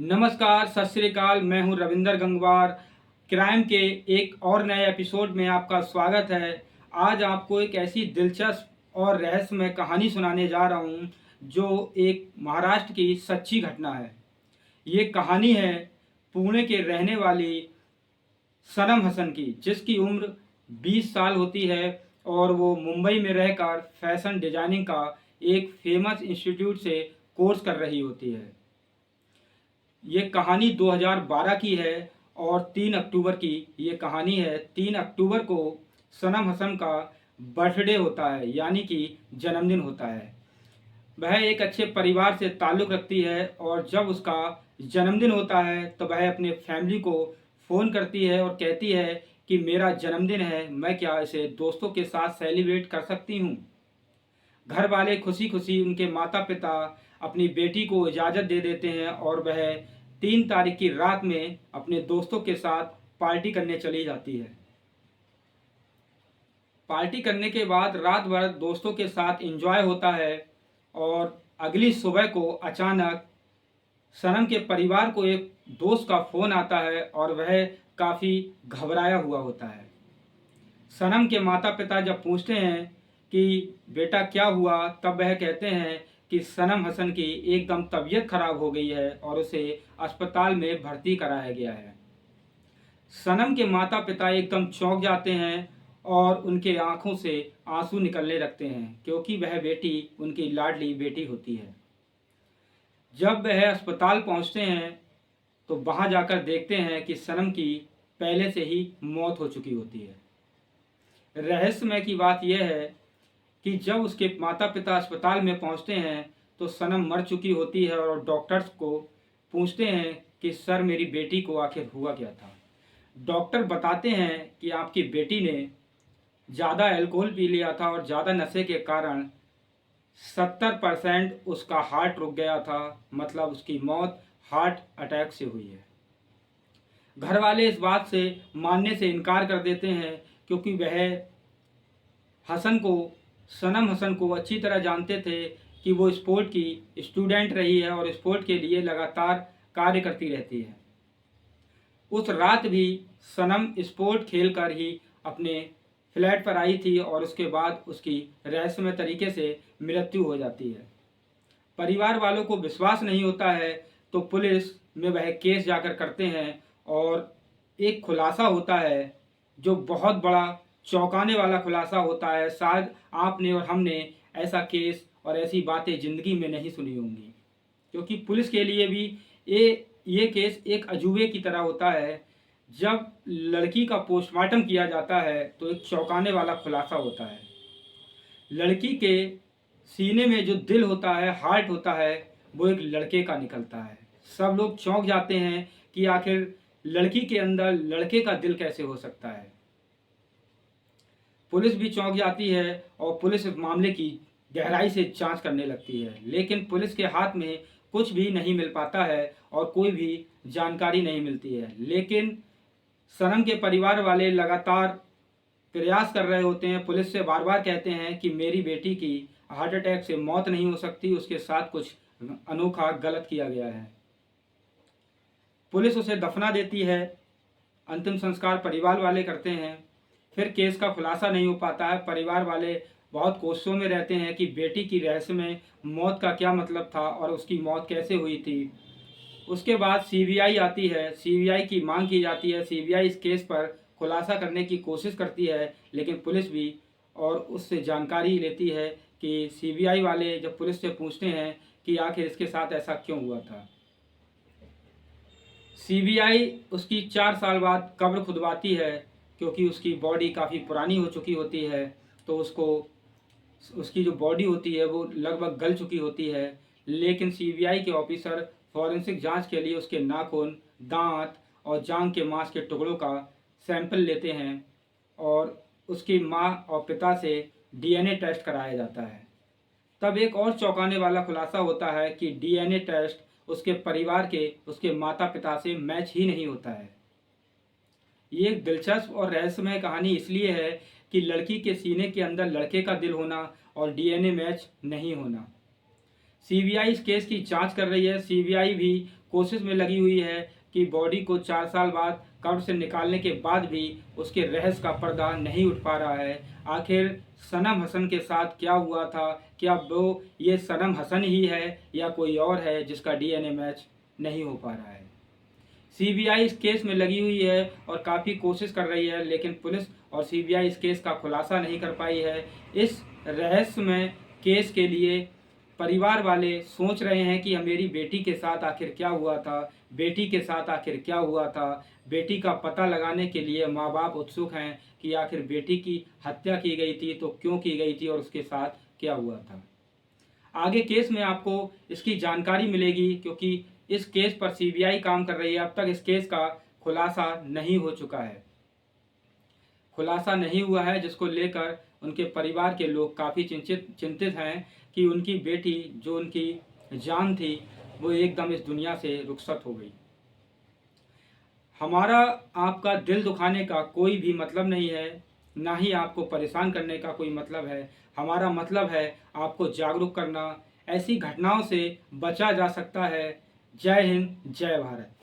नमस्कार, सत श्री अकाल। मैं हूं रविंदर गंगवार। क्राइम के एक और नए एपिसोड में आपका स्वागत है। आज आपको एक ऐसी दिलचस्प और रहस्यमय कहानी सुनाने जा रहा हूं जो एक महाराष्ट्र की सच्ची घटना है। ये कहानी है पुणे के रहने वाली सनम हसन की, जिसकी उम्र 20 साल होती है और वो मुंबई में रहकर फैशन डिजाइनिंग का एक फेमस इंस्टीट्यूट से कोर्स कर रही होती है। ये कहानी 2012 की है और 3 अक्टूबर की ये कहानी है। 3 अक्टूबर को सनम हसन का बर्थडे होता है, यानी कि जन्मदिन होता है। वह एक अच्छे परिवार से ताल्लुक़ रखती है और जब उसका जन्मदिन होता है तो वह अपने फैमिली को फ़ोन करती है और कहती है कि मेरा जन्मदिन है, मैं क्या इसे दोस्तों के साथ सेलिब्रेट कर सकती हूँ। घर वाले खुशी खुशी उनके माता पिता अपनी बेटी को इजाज़त दे देते हैं और वह 3 तारीख की रात में अपने दोस्तों के साथ पार्टी करने चली जाती है। पार्टी करने के बाद रात भर दोस्तों के साथ एंजॉय होता है और अगली सुबह को अचानक सनम के परिवार को एक दोस्त का फ़ोन आता है और वह काफ़ी घबराया हुआ होता है। सनम के माता पिता जब पूछते हैं कि बेटा क्या हुआ, तब वह कहते हैं कि सनम हसन की एकदम तबीयत खराब हो गई है और उसे अस्पताल में भर्ती कराया गया है। सनम के माता पिता एकदम चौंक जाते हैं और उनके आंखों से आंसू निकलने लगते हैं, क्योंकि वह बेटी उनकी लाडली बेटी होती है। जब वह अस्पताल पहुंचते हैं तो वहां जाकर देखते हैं कि सनम की पहले से ही मौत हो चुकी होती है। रहस्यमय की बात यह है कि जब उसके माता पिता अस्पताल में पहुंचते हैं तो सनम मर चुकी होती है और डॉक्टर्स को पूछते हैं कि सर मेरी बेटी को आखिर हुआ क्या था। डॉक्टर बताते हैं कि आपकी बेटी ने ज़्यादा अल्कोहल पी लिया था और ज़्यादा नशे के कारण 70% उसका हार्ट रुक गया था, मतलब उसकी मौत हार्ट अटैक से हुई है। घर वाले इस बात से मानने से इनकार कर देते हैं, क्योंकि वह हसन को सनम हसन को अच्छी तरह जानते थे कि वो स्पोर्ट की स्टूडेंट रही है और स्पोर्ट के लिए लगातार कार्य करती रहती है। उस रात भी सनम स्पोर्ट खेलकर ही अपने फ्लैट पर आई थी और उसके बाद उसकी रहस्यमय तरीके से मृत्यु हो जाती है। परिवार वालों को विश्वास नहीं होता है तो पुलिस में वह केस जाकर करते हैं और एक खुलासा होता है जो बहुत बड़ा चौंकाने वाला खुलासा होता है। शायद आपने और हमने ऐसा केस और ऐसी बातें ज़िंदगी में नहीं सुनी होंगी, क्योंकि पुलिस के लिए भी ये केस एक अजूबे की तरह होता है। जब लड़की का पोस्टमार्टम किया जाता है तो एक चौंकाने वाला खुलासा होता है। लड़की के सीने में जो दिल होता है, हार्ट होता है, वो एक लड़के का निकलता है। सब लोग चौंक जाते हैं कि आखिर लड़की के अंदर लड़के का दिल कैसे हो सकता है। पुलिस भी चौंक जाती है और पुलिस इस मामले की गहराई से जांच करने लगती है, लेकिन पुलिस के हाथ में कुछ भी नहीं मिल पाता है और कोई भी जानकारी नहीं मिलती है। लेकिन सनम के परिवार वाले लगातार प्रयास कर रहे होते हैं, पुलिस से बार बार कहते हैं कि मेरी बेटी की हार्ट अटैक से मौत नहीं हो सकती, उसके साथ कुछ अनोखा गलत किया गया है। पुलिस उसे दफना देती है, अंतिम संस्कार परिवार वाले करते हैं। फिर केस का खुलासा नहीं हो पाता है। परिवार वाले बहुत कोशिशों में रहते हैं कि बेटी की रहस्यमय मौत का क्या मतलब था और उसकी मौत कैसे हुई थी। उसके बाद सीबीआई आती है, सीबीआई की मांग की जाती है। सीबीआई इस केस पर खुलासा करने की कोशिश करती है, लेकिन पुलिस भी और उससे जानकारी लेती है कि सीबीआई वाले जब पुलिस से पूछते हैं कि आखिर इसके साथ ऐसा क्यों हुआ था। सीबीआई उसकी 4 साल बाद कब्र खुदवाती है, क्योंकि उसकी बॉडी काफ़ी पुरानी हो चुकी होती है, तो उसकी जो बॉडी होती है वो लगभग गल चुकी होती है। लेकिन सीबीआई के ऑफिसर फॉरेंसिक जांच के लिए उसके नाखून, दांत और जांघ के मांस के टुकड़ों का सैंपल लेते हैं और उसकी मां और पिता से डीएनए टेस्ट कराया जाता है। तब एक और चौंकाने वाला खुलासा होता है कि डीएनए टेस्ट उसके परिवार के, उसके माता पिता से मैच ही नहीं होता है। ये एक दिलचस्प और रहस्यमय कहानी इसलिए है कि लड़की के सीने के अंदर लड़के का दिल होना और डीएनए मैच नहीं होना। सीबीआई इस केस की जांच कर रही है। सीबीआई भी कोशिश में लगी हुई है कि बॉडी को 4 साल बाद कब्र से निकालने के बाद भी उसके रहस्य का पर्दा नहीं उठ पा रहा है। आखिर सनम हसन के साथ क्या हुआ था? क्या वो ये सनम हसन ही है या कोई और है जिसका डीएनए मैच नहीं हो पा रहा है? सीबीआई इस केस में लगी हुई है और काफ़ी कोशिश कर रही है, लेकिन पुलिस और सीबीआई इस केस का खुलासा नहीं कर पाई है। इस रहस्यमय केस के लिए परिवार वाले सोच रहे हैं कि मेरी बेटी के साथ आखिर क्या हुआ था, बेटी के साथ आखिर क्या हुआ था। बेटी का पता लगाने के लिए माँ बाप उत्सुक हैं कि आखिर बेटी की हत्या की गई थी तो क्यों की गई थी और उसके साथ क्या हुआ था। आगे केस में आपको इसकी जानकारी मिलेगी, क्योंकि इस केस पर सीबीआई काम कर रही है। अब तक इस केस का खुलासा नहीं हो चुका है, खुलासा नहीं हुआ है, जिसको लेकर उनके परिवार के लोग काफ़ी चिंतित हैं कि उनकी बेटी जो उनकी जान थी वो एकदम इस दुनिया से रुखसत हो गई। हमारा आपका दिल दुखाने का कोई भी मतलब नहीं है, ना ही आपको परेशान करने का कोई मतलब है। हमारा मतलब है आपको जागरूक करना। ऐसी घटनाओं से बचा जा सकता है। जय हिंद, जय भारत।